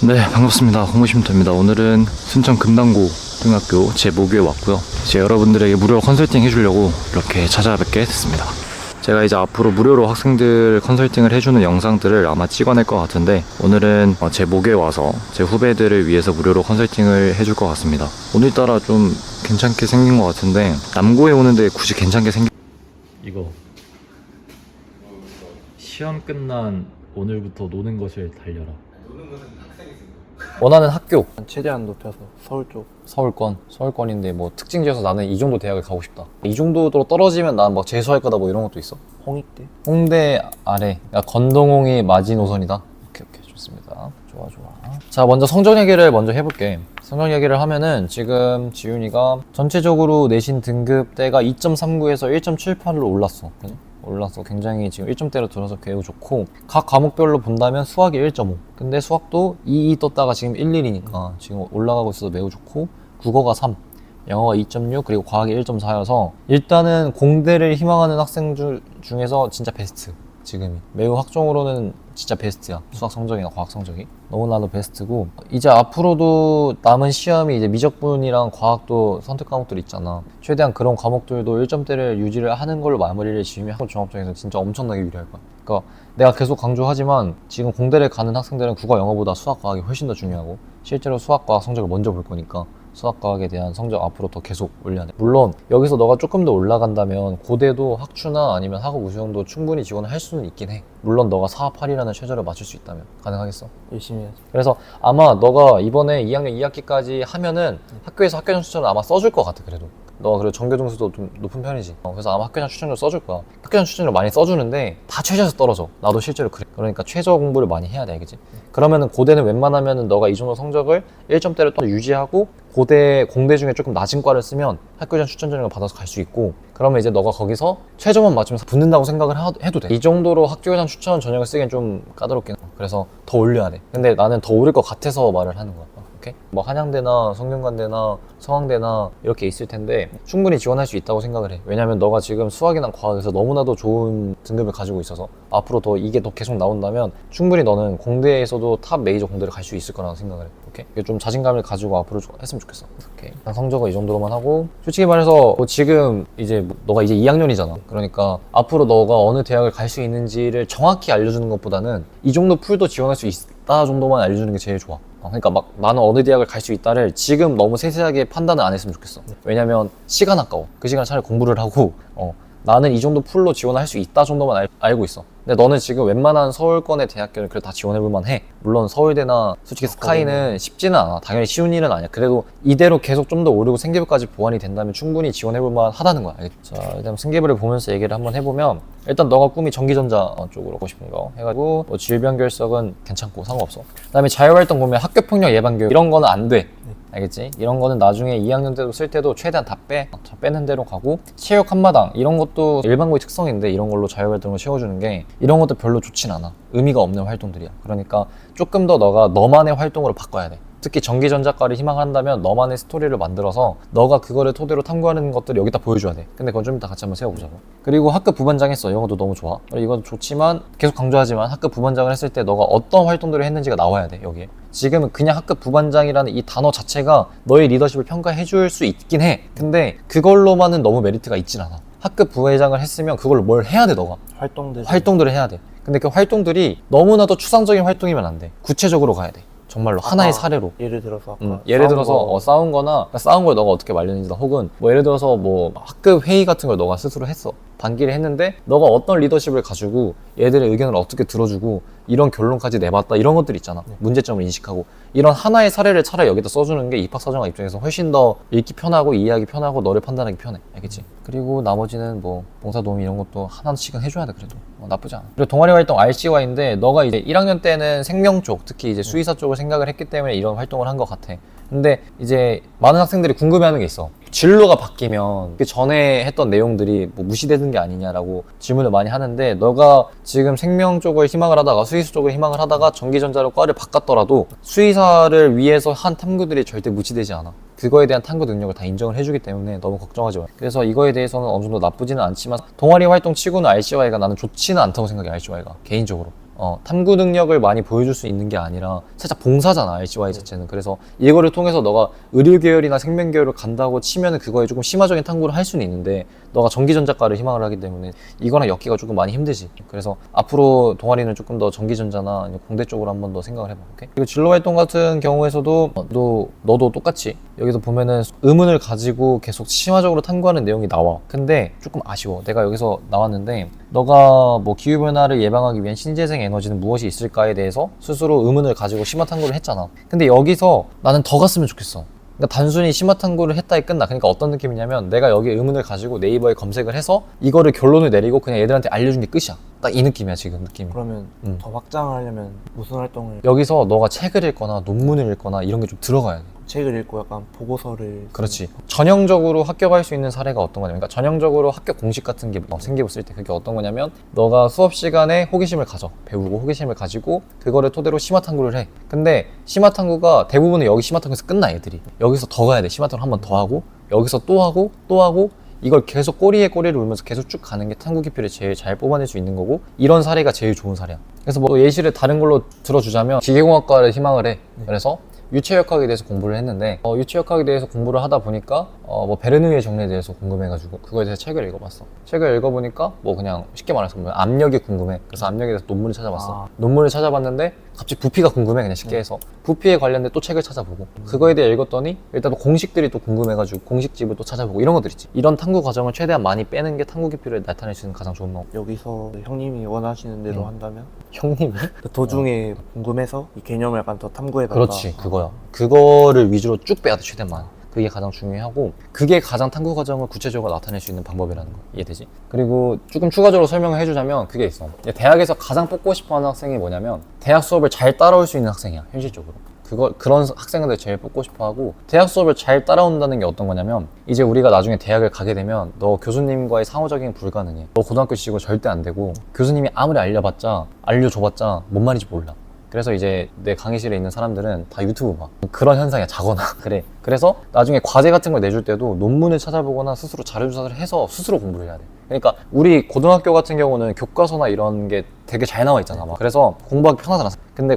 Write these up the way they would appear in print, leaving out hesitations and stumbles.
네, 반갑습니다. 홍무쉼터입니다. 오늘은 순천 금당고 등학교 제 모교에 왔고요. 이제 여러분들에게 무료 컨설팅 해주려고 이렇게 찾아뵙게 됐습니다. 제가 이제 앞으로 무료로 학생들 컨설팅을 해주는 영상들을 아마 찍어낼 것 같은데, 오늘은 제 모교에 와서 제 후배들을 위해서 무료로 컨설팅을 해줄 것 같습니다. 오늘따라 좀 괜찮게 생긴 것 같은데, 남고에 오는데 굳이 괜찮게 생긴 이거 시험 끝난 오늘부터 노는 것을 달려라. 원하는 학교 최대한 높여서 서울 쪽. 서울권인데 뭐 특징지어서 나는 이 정도 대학을 가고 싶다. 이 정도로 떨어지면 난 뭐 재수할 거다 뭐 이런 것도 있어. 홍익대. 홍대 아래, 건동홍이 마지노선이다. 오케이 좋습니다. 좋아. 자, 먼저 성적 얘기를 먼저 해볼게. 성적 얘기를 하면은 지금 지윤이가 전체적으로 내신 등급대가 2.39에서 1.78로 올랐어. 굉장히 지금 1점대로 들어서 매우 좋고, 각 과목별로 본다면 수학이 1.5, 근데 수학도 2 떴다가 지금 11이니까 지금 올라가고 있어서 매우 좋고, 국어가 3, 영어가 2.6, 그리고 과학이 1.4여서 일단은 공대를 희망하는 학생 중에서 진짜 베스트. 지금이 매우 학종으로는 진짜 베스트야. 수학 성적이나 과학 성적이 너무나도 베스트고, 이제 앞으로도 남은 시험이 이제 미적분이랑 과학도 선택 과목들 있잖아. 최대한 그런 과목들도 1점대를 유지를 하는 걸로 마무리를 지으면 학교 종합전에서 진짜 엄청나게 유리할 거야. 그러니까 내가 계속 강조하지만 지금 공대를 가는 학생들은 국어 영어보다 수학 과학이 훨씬 더 중요하고, 실제로 수학 과학 성적을 먼저 볼 거니까 수학과학에 대한 성적 앞으로 더 계속 올려야 돼. 물론 여기서 너가 조금 더 올라간다면 고대도 학추나 아니면 학업 우수형도 충분히 지원을 할 수는 있긴 해. 물론 너가 4-8이라는 최저를 맞출 수 있다면 가능하겠어? 열심히 해야지. 그래서 아마 너가 이번에 2학년 2학기까지 하면은 학교에서 학교장 추천을 아마 써줄 것 같아. 그래도 너가 그래도 전교 점수도 좀 높은 편이지. 그래서 아마 학교장 추천을 써줄 거야. 학교장 추천을 많이 써주는데 다 최저에서 떨어져. 나도 실제로 그래. 그러니까 최저 공부를 많이 해야 돼, 알겠지? 그러면은 고대는 웬만하면은 너가 이 정도 성적을 1점대를 또 유지하고 공대 중에 조금 낮은 과를 쓰면 학교장 추천 전형을 받아서 갈 수 있고, 그러면 이제 너가 거기서 최저만 맞추면서 붙는다고 생각을 해도 돼. 이 정도로 학교장 추천 전형을 쓰기엔 좀 까다롭긴 해. 그래서 더 올려야 돼. 근데 나는 더 오를 것 같아서 말을 하는 거야. 오케이? 뭐 한양대나 성균관대나 서강대나 이렇게 있을 텐데 충분히 지원할 수 있다고 생각을 해. 왜냐면 너가 지금 수학이나 과학에서 너무나도 좋은 등급을 가지고 있어서 앞으로 이게 더 계속 나온다면 충분히 너는 공대에서도 탑 메이저 공대를 갈 수 있을 거라고 생각을 해. 오케이? 좀 자신감을 가지고 앞으로 했으면 좋겠어. 오케이. 성적은 이 정도로만 하고, 솔직히 말해서 뭐 지금 이제 너가 이제 2학년이잖아. 그러니까 앞으로 너가 어느 대학을 갈 수 있는지를 정확히 알려주는 것보다는 이 정도 풀도 지원할 수 있다 정도만 알려주는 게 제일 좋아. 그러니까 막 나는 어느 대학을 갈 수 있다를 지금 너무 세세하게 판단을 안 했으면 좋겠어. 왜냐면 시간 아까워. 그 시간 차라리 공부를 하고, 나는 이 정도 풀로 지원할 수 있다 정도만 알고 있어. 근데 너는 지금 웬만한 서울권의 대학교를 그래도 다 지원해볼 만해. 물론 서울대나 솔직히 스카이는 쉽지는 않아. 당연히 쉬운 일은 아니야. 그래도 이대로 계속 좀 더 오르고 생기부까지 보완이 된다면 충분히 지원해볼 만하다는 거야. 자, 일단 생기부를 보면서 얘기를 한번 해보면, 일단 너가 꿈이 전기전자 쪽으로 하고 싶은 거 해가지고 뭐 질병결석은 괜찮고 상관없어. 그 다음에 자율활동 보면 학교폭력 예방교육 이런 거는 안 돼. 알겠지? 이런 거는 나중에 2학년 때도 쓸 때도 최대한 다 빼는 대로 가고, 체육 한마당 이런 것도 일반고의 특성인데 이런 걸로 자율활동을 채워주는 게 이런 것도 별로 좋진 않아. 의미가 없는 활동들이야. 그러니까 조금 더 너가 너만의 활동으로 바꿔야 돼. 특히 전기전자과를 희망한다면 너만의 스토리를 만들어서 너가 그거를 토대로 탐구하는 것들을 여기다 보여줘야 돼. 근데 그건 좀 이따 같이 한번 세워보자고. 그리고 학급 부반장 했어. 이런 것도 너무 좋아. 이건 좋지만 계속 강조하지만 학급 부반장을 했을 때 너가 어떤 활동들을 했는지가 나와야 돼. 여기에 지금은 그냥 학급 부반장이라는 이 단어 자체가 너의 리더십을 평가해 줄 수 있긴 해. 근데 그걸로만은 너무 메리트가 있진 않아. 학급 부회장을 했으면 그걸로 뭘 해야 돼. 너가 활동들을 해야 돼. 근데 그 활동들이 너무나도 추상적인 활동이면 안 돼. 구체적으로 가야 돼. 정말로 하나의 사례로. 예를 들어서 아까 예를 들어서 싸운 거나, 싸운 걸 너가 어떻게 말렸는지나, 혹은 뭐 예를 들어서 뭐 학급 회의 같은 걸 너가 스스로 했어. 반기를 했는데 너가 어떤 리더십을 가지고 얘들의 의견을 어떻게 들어주고 이런 결론까지 내봤다, 이런 것들 있잖아. 문제점을 인식하고 이런 하나의 사례를 차라리 여기다 써주는 게 입학사정관 입장에서 훨씬 더 읽기 편하고 이해하기 편하고 너를 판단하기 편해. 알겠지? 그리고 나머지는 뭐 봉사도우미 이런 것도 하나씩은 해줘야 돼. 그래도 나쁘지 않아. 그리고 동아리 활동 RCY인데 너가 이제 1학년 때는 생명 쪽, 특히 이제 수의사 쪽을 생각을 했기 때문에 이런 활동을 한 것 같아. 근데 이제 많은 학생들이 궁금해하는 게 있어. 진로가 바뀌면 그 전에 했던 내용들이 뭐 무시되는 게 아니냐라고 질문을 많이 하는데, 너가 지금 생명 쪽을 희망을 하다가 수의사 쪽을 희망을 하다가 전기전자로 과를 바꿨더라도 수의사를 위해서 한 탐구들이 절대 무시되지 않아. 그거에 대한 탐구 능력을 다 인정을 해주기 때문에 너무 걱정하지 마. 그래서 이거에 대해서는 어느 정도 나쁘지는 않지만 동아리 활동 치고는 RCY가 나는 좋지는 않다고 생각해. RCY가 개인적으로 탐구 능력을 많이 보여줄 수 있는 게 아니라 살짝 봉사잖아, RCY 자체는. 그래서 이거를 통해서 너가 의료 계열이나 생명 계열을 간다고 치면은 그거에 조금 심화적인 탐구를 할 수는 있는데 너가 전기전자과를 희망을 하기 때문에 이거랑 엮기가 조금 많이 힘들지. 그래서 앞으로 동아리는 조금 더 전기전자나 아니면 공대 쪽으로 한번 더 생각을 해봐. 오케이? 그리고 진로 활동 같은 경우에서도 너도 똑같이 여기서 보면은 의문을 가지고 계속 심화적으로 탐구하는 내용이 나와. 근데 조금 아쉬워. 내가 여기서 나왔는데 너가 뭐 기후변화를 예방하기 위한 신재생 에너지는 무엇이 있을까에 대해서 스스로 의문을 가지고 심화 탐구를 했잖아. 근데 여기서 나는 더 갔으면 좋겠어. 그러니까 단순히 심화 탐구를 했다에 끝나. 그러니까 어떤 느낌이냐면 내가 여기 의문을 가지고 네이버에 검색을 해서 이거를 결론을 내리고 그냥 애들한테 알려준 게 끝이야. 딱 이 느낌이야 지금 느낌이. 그러면 더 확장하려면 무슨 활동을? 여기서 너가 책을 읽거나 논문을 읽거나 이런 게 좀 들어가야 돼. 책을 읽고 약간 보고서를 그렇지. 전형적으로 합격할 수 있는 사례가 어떤 거냐면, 그러니까 전형적으로 합격 공식 같은 게 생기고 있을 때 그게 어떤 거냐면 너가 수업 시간에 호기심을 가져. 배우고 호기심을 가지고 그거를 토대로 심화 탐구를 해. 근데 심화 탐구가 대부분은 여기 심화 탐구에서 끝나 애들이. 여기서 더 가야 돼. 심화 탐구 한 번 더 하고 여기서 또 하고 또 하고 이걸 계속 꼬리에 꼬리를 울면서 계속 쭉 가는 게 탐구 깊이를 제일 잘 뽑아낼 수 있는 거고 이런 사례가 제일 좋은 사례야. 그래서 뭐 예시를 다른 걸로 들어주자면 기계공학과를 희망을 해. 그래서 유체역학에 대해서 공부를 했는데 유체역학에 대해서 공부를 하다 보니까 뭐 베르누이의 정리에 대해서 궁금해가지고 그거에 대해서 책을 읽어봤어. 책을 읽어보니까 뭐 그냥 쉽게 말해서 뭐 압력이 궁금해. 그래서 압력에 대해서 논문을 찾아봤어. 논문을 찾아봤는데 갑자기 부피가 궁금해. 그냥 쉽게 해서 부피에 관련된 또 책을 찾아보고 그거에 대해 읽었더니 일단 또 공식들이 또 궁금해가지고 공식집을 또 찾아보고 이런 것들 있지. 이런 탐구 과정을 최대한 많이 빼는 게 탐구 깊이를 나타낼 수 있는 가장 좋은 방법. 여기서 형님이 원하시는 대로 한다면 형님이? 도중에 궁금해서 이 개념을 약간 더 탐구해봤다. 그렇지, 그거야. 그거를 위주로 쭉 빼야 돼, 최대한. 그게 가장 중요하고 그게 가장 탐구 과정을 구체적으로 나타낼 수 있는 방법이라는 거 이해되지? 그리고 조금 추가적으로 설명을 해주자면 그게 있어. 대학에서 가장 뽑고 싶어하는 학생이 뭐냐면 대학 수업을 잘 따라올 수 있는 학생이야, 현실적으로. 그런 학생들 제일 뽑고 싶어하고 대학 수업을 잘 따라온다는 게 어떤 거냐면 이제 우리가 나중에 대학을 가게 되면 너 교수님과의 상호작용이 불가능해. 너 고등학교 시고 절대 안 되고 교수님이 아무리 알려줘봤자 뭔 말인지 몰라. 그래서 이제 내 강의실에 있는 사람들은 다 유튜브 봐. 그런 현상이야, 자거나. 그래. 그래서 나중에 과제 같은 걸 내줄 때도 논문을 찾아보거나 스스로 자료조사를 해서 스스로 공부를 해야 돼. 그러니까 우리 고등학교 같은 경우는 교과서나 이런 게 되게 잘 나와 있잖아. 막. 그래서 공부하기 편하잖아. 근데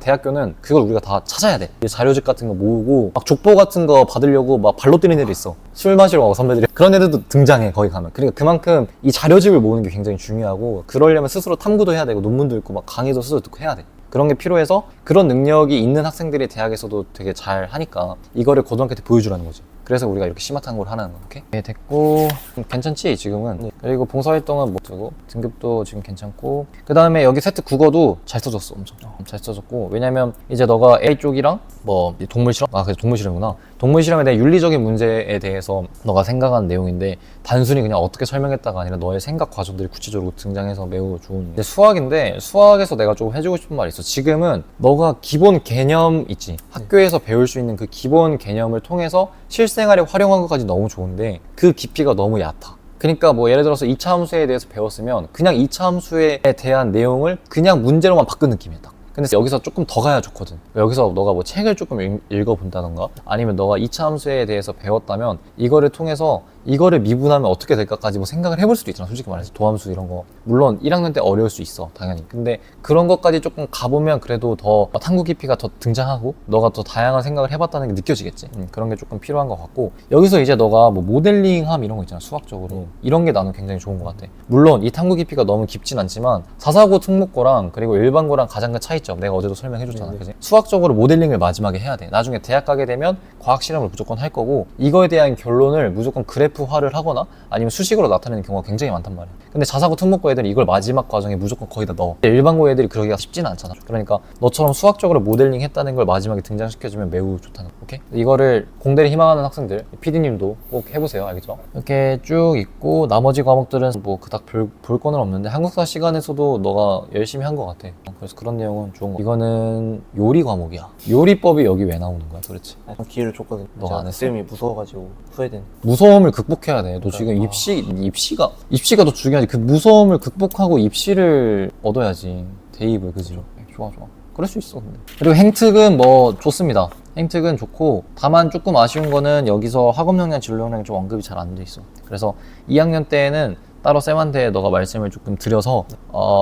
대학교는 그걸 우리가 다 찾아야 돼. 자료집 같은 거 모으고 막 족보 같은 거 받으려고 막 발로 뛰는 애들이 있어. 술 마시러 가고 선배들이. 그런 애들도 등장해, 거기 가면. 그러니까 그만큼 이 자료집을 모으는 게 굉장히 중요하고 그러려면 스스로 탐구도 해야 되고 논문도 읽고 막 강의도 스스로 듣고 해야 돼. 그런 게 필요해서 그런 능력이 있는 학생들이 대학에서도 되게 잘 하니까 이거를 고등학교 때 보여주라는 거지. 그래서 우리가 이렇게 심화 탐구를 하는 거. 오케이? 네, 됐고 괜찮지 지금은. 그리고 봉사활동은 못 두고 등급도 지금 괜찮고 그 다음에 여기 세트 국어도 잘 써줬어. 엄청 잘 써줬고 왜냐면 이제 너가 A 쪽이랑 뭐 동물실험? 그래서 동물실험이구나. 동물실험에 대한 윤리적인 문제에 대해서 너가 생각하는 내용인데 단순히 그냥 어떻게 설명했다가 아니라 너의 생각 과정들이 구체적으로 등장해서 매우 좋은. 근데 수학인데 수학에서 내가 좀 해주고 싶은 말이 있어. 지금은 너가 기본 개념 있지. 학교에서 배울 수 있는 그 기본 개념을 통해서 실생활에 활용한 것까지 너무 좋은데 그 깊이가 너무 얕아. 그러니까 뭐 예를 들어서 2차 함수에 대해서 배웠으면 그냥 2차 함수에 대한 내용을 그냥 문제로만 바꾼 느낌이야. 근데 여기서 조금 더 가야 좋거든. 여기서 너가 뭐 책을 조금 읽어본다던가 아니면 너가 2차 함수에 대해서 배웠다면 이거를 통해서 이거를 미분하면 어떻게 될까까지 뭐 생각을 해볼 수도 있잖아. 솔직히 말해서 도함수 이런 거 물론 1학년 때 어려울 수 있어 당연히. 근데 그런 것까지 조금 가보면 그래도 더 탐구 깊이가 더 등장하고 너가 더 다양한 생각을 해봤다는 게 느껴지겠지. 그런 게 조금 필요한 것 같고 여기서 이제 너가 뭐 모델링함 이런 거 있잖아. 수학적으로 이런 게 나는 굉장히 좋은 것 같아. 물론 이 탐구 깊이가 너무 깊진 않지만 449 특목고랑 그리고 일반고랑 가장 큰 차이점 내가 어제도 설명해줬잖아. 그치? 수학적으로 모델링을 마지막에 해야 돼. 나중에 대학 가게 되면 과학 실험을 무조건 할 거고 이거에 대한 결론을 무조건 그래프화를 하거나 아니면 수식으로 나타내는 경우가 굉장히 많단 말이야. 근데 449 특목고 애들이 이걸 마지막 과정에 무조건 거기다 넣어. 일반고 애들이 그러기가 쉽지는 않잖아. 그러니까 너처럼 수학적으로 모델링 했다는 걸 마지막에 등장시켜주면 매우 좋다는 거. 오케이? 이거를 공대를 희망하는 학생들 PD님도 꼭 해보세요. 알겠죠? 이렇게 쭉 있고 나머지 과목들은 뭐 그닥 볼 거는 없는데 한국사 시간에서도 너가 열심히 한 것 같아. 그래서 그런 내용은 좋은 거. 이거는 요리 과목이야. 요리법이 여기 왜 나오는 거야 도대체? 기회를 줬거든. 너가 안 했어? 쌤이 무서워가지고 후회된. 무서움을 극복해야 돼. 너 지금 입시가 더 중요하지. 그 무서움을 극복하고 입시를 얻어야지. 대입을, 그지? 좋아. 그럴 수 있어, 근데. 그리고 행특은 뭐 좋습니다. 행특은 좋고 다만 조금 아쉬운 거는 여기서 학업 역량, 진로 역량이 좀 언급이 잘 안 돼 있어. 그래서 2학년 때는 따로 쌤한테 너가 말씀을 조금 드려서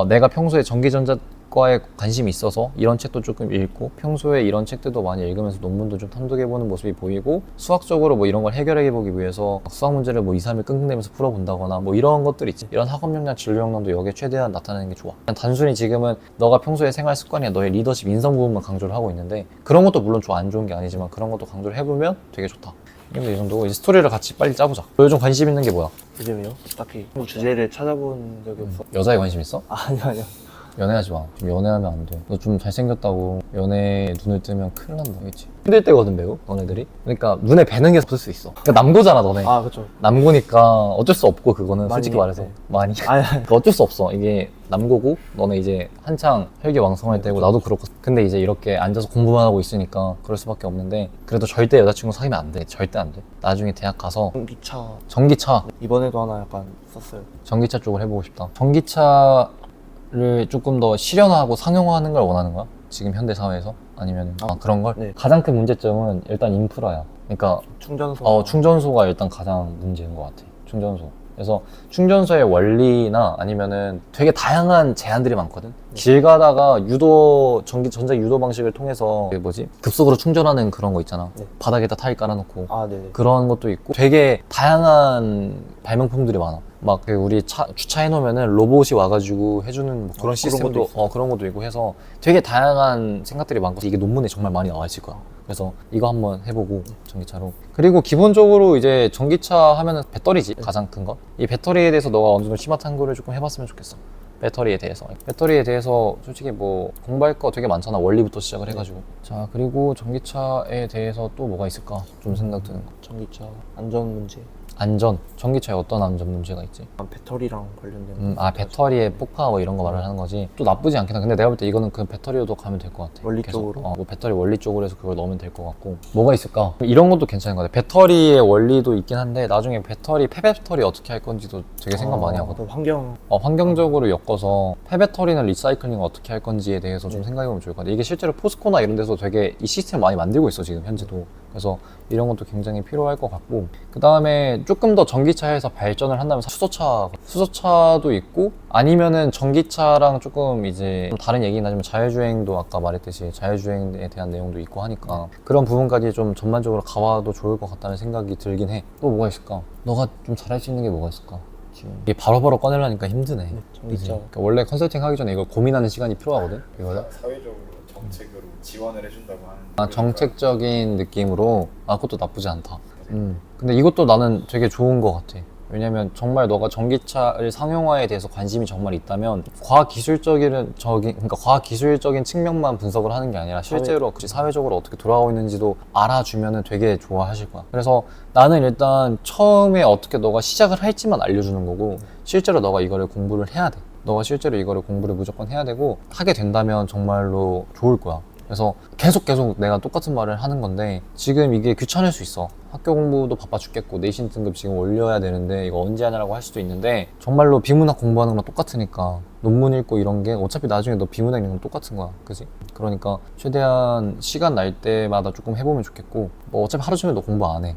내가 평소에 전기전자 이과에 관심이 있어서 이런 책도 조금 읽고 평소에 이런 책들도 많이 읽으면서 논문도 좀 탐독해보는 모습이 보이고 수학적으로 뭐 이런 걸 해결해보기 위해서 수학 문제를 뭐 2, 3일 끙끙대면서 풀어본다거나 뭐 이런 것들 있지. 이런 학업 역량, 진로 역량도 여기에 최대한 나타내는 게 좋아. 그냥 단순히 지금은 너가 평소에 생활 습관이나 너의 리더십, 인성 부분만 강조를 하고 있는데 그런 것도 물론 안 좋은 게 아니지만 그런 것도 강조를 해보면 되게 좋다. 이 정도고 이제 스토리를 같이 빨리 짜보자. 요즘 관심 있는 게 뭐야? 요즘에요? 딱히 뭐 주제를 찾아본 적이 없어. 여자에 관심 있어? 아니요. 연애하지 마. 좀 연애하면 안 돼. 너 좀 잘생겼다고 연애에 눈을 뜨면 큰일 난다. 알겠지? 힘들 때거든 매우 너네들이. 그러니까 눈에 뵈는 게 없을 수 있어. 그러니까 남고잖아 너네. 아, 그쵸. 남고니까 어쩔 수 없고 그거는 많이, 솔직히 말해서 네. 많이. 아니, 그러니까 어쩔 수 없어. 이게 남고고 너네 이제 한창 혈기왕성할 때고 나도 그렇고. 근데 이제 이렇게 앉아서 공부만 하고 있으니까 그럴 수밖에 없는데 그래도 절대 여자친구 사귀면 안 돼. 절대 안 돼. 나중에 대학 가서 전기차. 전기차 이번에도 하나 약간 썼어요. 전기차 쪽을 해보고 싶다. 전기차를 조금 더 실현하고 상용화하는 걸 원하는 거야? 지금 현대 사회에서? 아니면 그런 걸? 네. 가장 큰 문제점은 일단 인프라야. 그러니까 충전소. 충전소가 일단 가장 문제인 것 같아. 충전소. 그래서 충전소의 원리나 아니면은 되게 다양한 제한들이 많거든. 길 가다가 전자 유도 방식을 통해서 그 급속으로 충전하는 그런 거 있잖아. 네. 바닥에다 타일 깔아놓고 아, 네네. 그런 것도 있고 되게 다양한 발명품들이 많아. 막 우리 차 주차해놓으면은 로봇이 와가지고 해주는 뭐 그런 시스템도 그런 것도 있고 해서 되게 다양한 생각들이 많고 이게 논문에 정말 많이 나와 있을 거야. 그래서 이거 한번 해보고 전기차로. 그리고 기본적으로 이제 전기차 하면은 배터리지 가장 큰 거. 이 배터리에 대해서 너가 어느 정도 심화 탐구를 조금 해봤으면 좋겠어. 배터리에 대해서 솔직히 뭐 공부할 거 되게 많잖아. 원리부터 시작을 해가지고. 자, 그리고 전기차에 대해서 또 뭐가 있을까 좀 생각 드는 거. 전기차 안전 문제. 안전. 전기차에 어떤 안전 문제가 있지? 배터리랑 관련된. 배터리의 폭파 뭐 이런 거 말을 하는 거지. 또 나쁘지 않긴 해. 근데 내가 볼 때 이거는 그 배터리로도 가면 될 것 같아. 원리 계속. 쪽으로? 뭐 배터리 원리 쪽으로 해서 그걸 넣으면 될 것 같고. 뭐가 있을까? 이런 것도 괜찮은 것 같아. 배터리의 원리도 있긴 한데 나중에 폐배터리 어떻게 할 건지도 되게 생각 많이 하거든. 환경적으로 엮어서 폐배터리는 리사이클링 어떻게 할 건지에 대해서 좀 생각해보면 좋을 것 같아. 이게 실제로 포스코나 이런 데서 되게 이 시스템을 많이 만들고 있어 지금 현재도. 그래서 이런 것도 굉장히 필요할 것 같고, 그 다음에 조금 더 전기차에서 발전을 한다면 수소차도 있고, 아니면은 전기차랑 조금 이제 좀 다른 얘기긴 하지만 자율주행도 아까 말했듯이 자율주행에 대한 내용도 있고 하니까 그런 부분까지 좀 전반적으로 가봐도 좋을 것 같다는 생각이 들긴 해. 또 뭐가 있을까? 너가 좀 잘할 수 있는 게 뭐가 있을까? 이게 바로바로 꺼내려니까 힘드네. 전기차. 그러니까 원래 컨설팅 하기 전에 이걸 고민하는 시간이 필요하거든. 이거를. 사회적으로 정책으로 지원을 해준다고 하는. 정책적인 느낌으로. 그것도 나쁘지 않다. 근데 이것도 나는 되게 좋은 것 같아. 왜냐면 정말 너가 전기차를 상용화에 대해서 관심이 정말 있다면 과학기술적인 측면만 분석을 하는 게 아니라 실제로 사회적으로 어떻게 돌아가고 있는지도 알아주면은 되게 좋아하실 거야. 그래서 나는 일단 처음에 어떻게 너가 시작을 할지만 알려주는 거고, 실제로 너가 이거를 공부를 해야 돼. 너가 실제로 이거를 공부를 무조건 해야 되고, 하게 된다면 정말로 좋을 거야. 그래서 계속 내가 똑같은 말을 하는 건데, 지금 이게 귀찮을 수 있어. 학교 공부도 바빠 죽겠고 내신 등급 지금 올려야 되는데 이거 언제 하냐라고 할 수도 있는데, 정말로 비문학 공부하는 거랑 똑같으니까 논문 읽고 이런 게 어차피 나중에 너 비문학 읽는 건 똑같은 거야. 그지? 그러니까 최대한 시간 날 때마다 조금 해보면 좋겠고, 뭐 어차피 하루 종일 너 공부 안 해.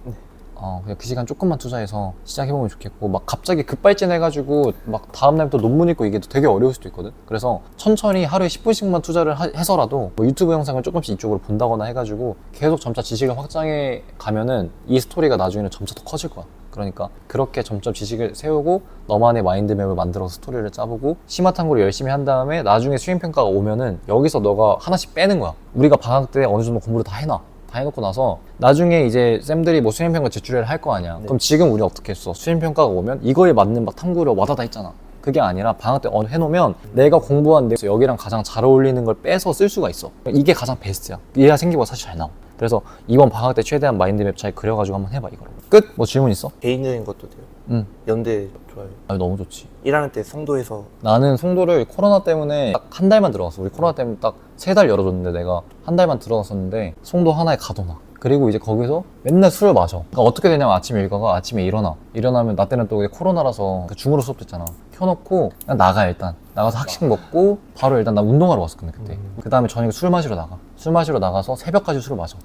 그냥 그 시간 조금만 투자해서 시작해보면 좋겠고, 막 갑자기 급발진해가지고 막 다음날부터 논문 읽고 이게 되게 어려울 수도 있거든. 그래서 천천히 하루에 10분씩만 투자를 해서라도 뭐 유튜브 영상을 조금씩 이쪽으로 본다거나 해가지고 계속 점차 지식을 확장해 가면은 이 스토리가 나중에는 점차 더 커질 거야. 그러니까 그렇게 점점 지식을 세우고 너만의 마인드맵을 만들어서 스토리를 짜보고 심화 탐구를 열심히 한 다음에 나중에 수행평가가 오면은 여기서 너가 하나씩 빼는 거야. 우리가 방학 때 어느 정도 공부를 다 해놔. 다 해놓고 나서 나중에 이제 쌤들이 뭐 수행평가 제출을 할 거 아니야. 그럼 지금 우리 어떻게 했어? 수행평가가 오면 이거에 맞는 막 탐구를 와다다 했잖아. 그게 아니라 방학 때 해놓으면 내가 공부한 내에서 여기랑 가장 잘 어울리는 걸 빼서 쓸 수가 있어. 이게 가장 베스트야. 이래야 생기부가 사실 잘 나와. 그래서 이번 방학 때 최대한 마인드맵 잘 그려가지고 한번 해봐 이거로. 끝! 뭐 질문 있어? 개인여행 것도 돼요. 연대 좋아요. 너무 좋지. 1학년 때 송도에서. 나는 송도를 코로나 때문에 딱 한 달만 들어갔어. 우리 코로나 때문에 딱 3달 열어줬는데 내가 한 달만 들어갔었는데 송도 하나에 가둬놔. 그리고 이제 거기서 맨날 술을 마셔. 그러니까 어떻게 되냐면 아침에 일과가 아침에 일어나면 나 때는 또 코로나라서 그 중으로 수업도 있잖아. 켜놓고 그냥 일단 나가서 학식 먹고 바로 일단 나 운동하러 왔었거든 그때. 그 다음에 저녁에 술 마시러 나가서 새벽까지 술을 마셔.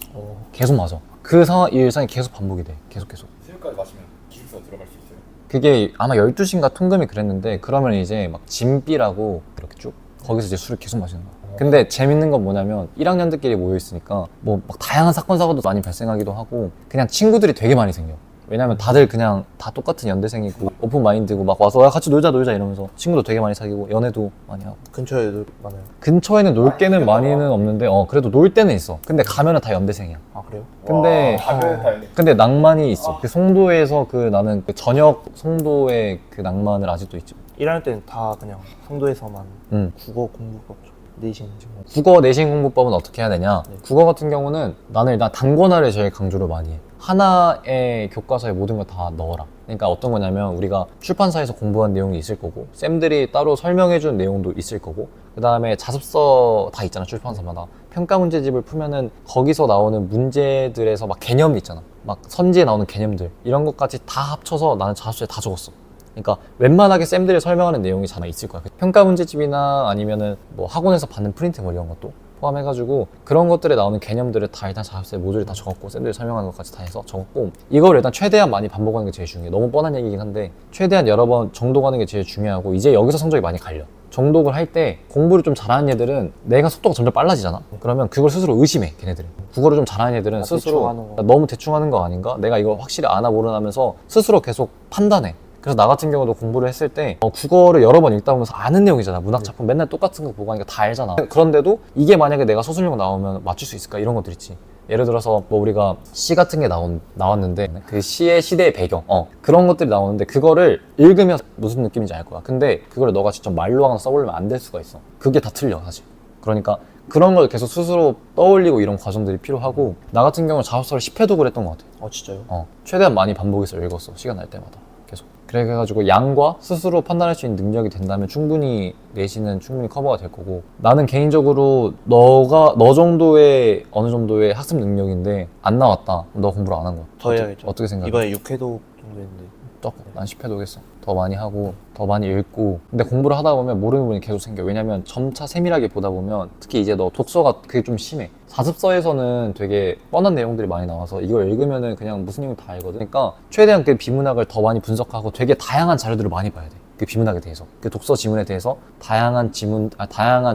계속 마셔. 그 일상이 계속 반복이 돼. 계속 새벽까지 마시면 기숙사 들어갈 수 있어요? 그게 아마 12시인가 통금이 그랬는데, 그러면 이제 막 진비라고 이렇게 쭉 거기서 이제 술을 계속 마시는 거야. 근데 재밌는 건 뭐냐면 1학년들끼리 모여 있으니까 뭐 막 다양한 사건 사고도 많이 발생하기도 하고 그냥 친구들이 되게 많이 생겨. 왜냐면 다들 그냥 다 똑같은 연대생이고 오픈 마인드고 막 와서 야, 같이 놀자 이러면서 친구도 되게 많이 사귀고 연애도 많이 하고. 근처에도 많아요. 근처에는 놀 게는 많이는 없는데 그래도 놀 때는 있어. 근데 가면은 다 연대생이야. 아 그래요? 근데 가면 다 있네. 근데 낭만이 있어. 그 송도에서 나는 그 저녁 송도의 그 낭만을 아직도 있지. 1학년 때는 다 그냥 송도에서만 응. 국어 공부법 내신 국어 내신 공부법은 어떻게 해야 되냐? 네. 국어 같은 경우는 나는 일단 단권화를 제일 강조를 많이 해. 하나의 교과서에 모든 걸 다 넣어라. 그러니까 어떤 거냐면 우리가 출판사에서 공부한 내용이 있을 거고 쌤들이 따로 설명해준 내용도 있을 거고 그 다음에 자습서 다 있잖아 출판사마다. 평가 문제집을 풀면은 거기서 나오는 문제들에서 막 개념이 있잖아. 막 선지에 나오는 개념들 이런 것까지 다 합쳐서 나는 자습서에 다 적었어. 그러니까 웬만하게 쌤들이 설명하는 내용이 다 있을 거야. 평가 문제집이나 아니면은 뭐 학원에서 받는 프린트 뭐 이런 것도 포함해가지고 그런 것들에 나오는 개념들을 다 일단 자습서에 모조리 다 적었고 쌤들이 설명하는 것까지 다 해서 적었고 이걸 일단 최대한 많이 반복하는 게 제일 중요해. 너무 뻔한 얘기긴 한데 최대한 여러 번 정독하는 게 제일 중요하고 이제 여기서 성적이 많이 갈려. 정독을 할 때 공부를 좀 잘하는 애들은 내가 속도가 점점 빨라지잖아. 그러면 그걸 스스로 의심해 걔네들은. 국어를 좀 잘하는 애들은 스스로 대충 하는 거. 너무 대충 하는 거 아닌가? 내가 이거 확실히 아나 모르나면서 스스로 계속 판단해. 그래서 나 같은 경우도 공부를 했을 때 국어를 여러 번 읽다 보면서 아는 내용이잖아. 문학 작품 맨날 똑같은 거 보고 하니까 다 알잖아. 그런데도 이게 만약에 내가 서술형 나오면 맞출 수 있을까? 이런 것들 있지. 예를 들어서 뭐 우리가 시 같은 게 나왔는데 그 시의 시대의 배경 그런 것들이 나오는데 그거를 읽으면 무슨 느낌인지 알 거야. 근데 그걸 너가 직접 말로 하나 써보려면 안 될 수가 있어. 그게 다 틀려 사실. 그러니까 그런 걸 계속 스스로 떠올리고 이런 과정들이 필요하고 나 같은 경우는 자습서를 10회도 그랬던 것 같아. 진짜요? 최대한 많이 반복해서 읽었어. 시간 날 때마다 계속. 그래가지고 양과 스스로 판단할 수 있는 능력이 된다면 충분히 내신은 충분히 커버가 될 거고 나는 개인적으로 너 정도의 어느 정도의 학습 능력인데 안 나왔다. 너 공부를 안 한 거야. 더 해야겠죠. 어떻게 생각해? 이번에 6회도 정도 했는데 조금 난 10회도 하겠어. 더 많이 하고 더 많이 읽고 근데 공부를 하다 보면 모르는 부분이 계속 생겨. 왜냐면 점차 세밀하게 보다 보면 특히 이제 너 독서가 그게 좀 심해. 자습서에서는 되게 뻔한 내용들이 많이 나와서 이걸 읽으면은 그냥 무슨 내용인지 다 알거든. 그러니까 최대한 그 비문학을 더 많이 분석하고 되게 다양한 자료들을 많이 봐야 돼. 그 비문학에 대해서 그 독서 지문에 대해서 다양한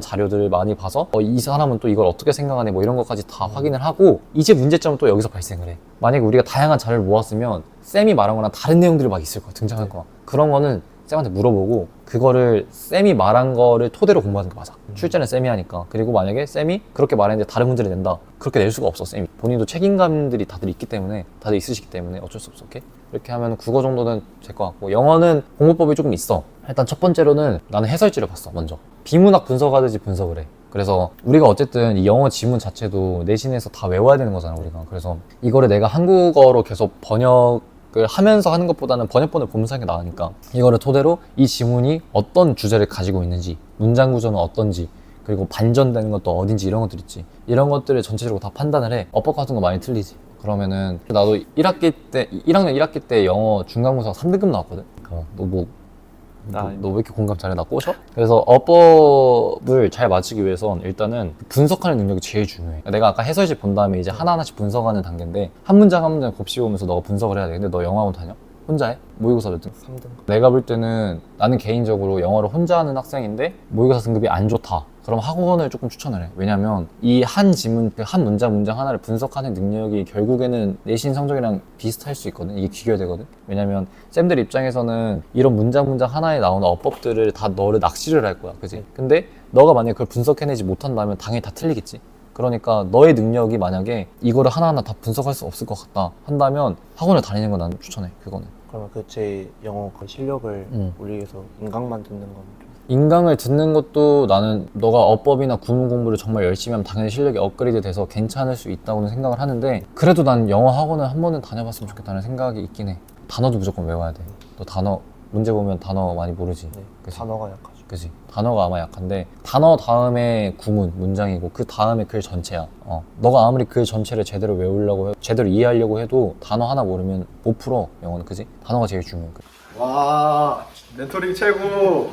자료들을 많이 봐서 이 사람은 또 이걸 어떻게 생각하네 뭐 이런 것까지 다 확인을 하고 이제 문제점은 또 여기서 발생을 해. 만약에 우리가 다양한 자료를 모았으면 쌤이 말한 거랑 다른 내용들이 막 있을 거야. 등장할 거야. 그런 거는 쌤한테 물어보고 그거를 쌤이 말한 거를 토대로 공부하는 게 맞아. 출제는 쌤이 하니까. 그리고 만약에 쌤이 그렇게 말했는데 다른 문제를 낸다. 그렇게 낼 수가 없어 쌤이. 본인도 책임감들이 다들 있기 때문에 다들 있으시기 때문에 어쩔 수 없어. 이렇게 하면 국어 정도는 될 것 같고 영어는 공부법이 조금 있어. 일단 첫 번째로는 나는 해설지를 봤어. 먼저 비문학 분석하듯이 분석을 해. 그래서 우리가 어쨌든 이 영어 지문 자체도 내신에서 다 외워야 되는 거잖아 우리가. 그래서 이거를 내가 한국어로 계속 번역을 하면서 하는 것보다는 번역본을 보면서 하는 게 나으니까 이거를 토대로 이 지문이 어떤 주제를 가지고 있는지 문장 구조는 어떤지 그리고 반전되는 것도 어딘지 이런 것들 있지. 이런 것들을 전체적으로 다 판단을 해. 어법 같은 거 많이 틀리지. 그러면은 나도 1학년 1학기 때 영어 중간고사 3등급 나왔거든. 너 왜 이렇게 공감 잘해? 나 꼬셔? 그래서 어법을 잘 맞추기 위해선 일단은 분석하는 능력이 제일 중요해. 내가 아까 해설지 본 다음에 이제 하나하나씩 분석하는 단계인데 한 문장 한 문장 곱씹으면서 너가 분석을 해야 돼. 근데 너 영어학원 다녀? 혼자 해? 모의고사 몇 등? 3등. 내가 볼 때는 나는 개인적으로 영어를 혼자 하는 학생인데 모의고사 등급이 안 좋다. 그럼 학원을 조금 추천을 해. 왜냐면 이 한 지문, 한 문장 하나를 분석하는 능력이 결국에는 내신 성적이랑 비슷할 수 있거든. 이게 귀결되거든. 왜냐면 쌤들 입장에서는 이런 문장 하나에 나오는 어법들을 다 너를 낚시를 할 거야. 그지? 근데 너가 만약에 그걸 분석해내지 못한다면 당연히 다 틀리겠지. 그러니까 너의 능력이 만약에 이거를 하나하나 다 분석할 수 없을 것 같다 한다면 학원을 다니는 건 나는 추천해. 그거는. 그러면 제 영어 그 실력을 올리기 위해서 인강만 듣는 건 좀... 인강을 듣는 것도 나는 너가 어법이나 구문 공부를 정말 열심히 하면 당연히 실력이 업그레이드 돼서 괜찮을 수 있다고는 생각을 하는데 그래도 난 영어 학원을 한 번은 다녀봤으면 좋겠다는 생각이 있긴 해. 단어도 무조건 외워야 돼. 너 단어 문제 보면 단어 많이 모르지. 네, 그치? 단어가 약하죠. 그치? 단어가 아마 약한데 단어 다음에 구문, 문장이고 그 다음에 글 전체야. 너가 아무리 글 전체를 제대로 외우려고 제대로 이해하려고 해도 단어 하나 모르면 못 풀어 영어는. 그지? 단어가 제일 중요해. 와 멘토링 최고.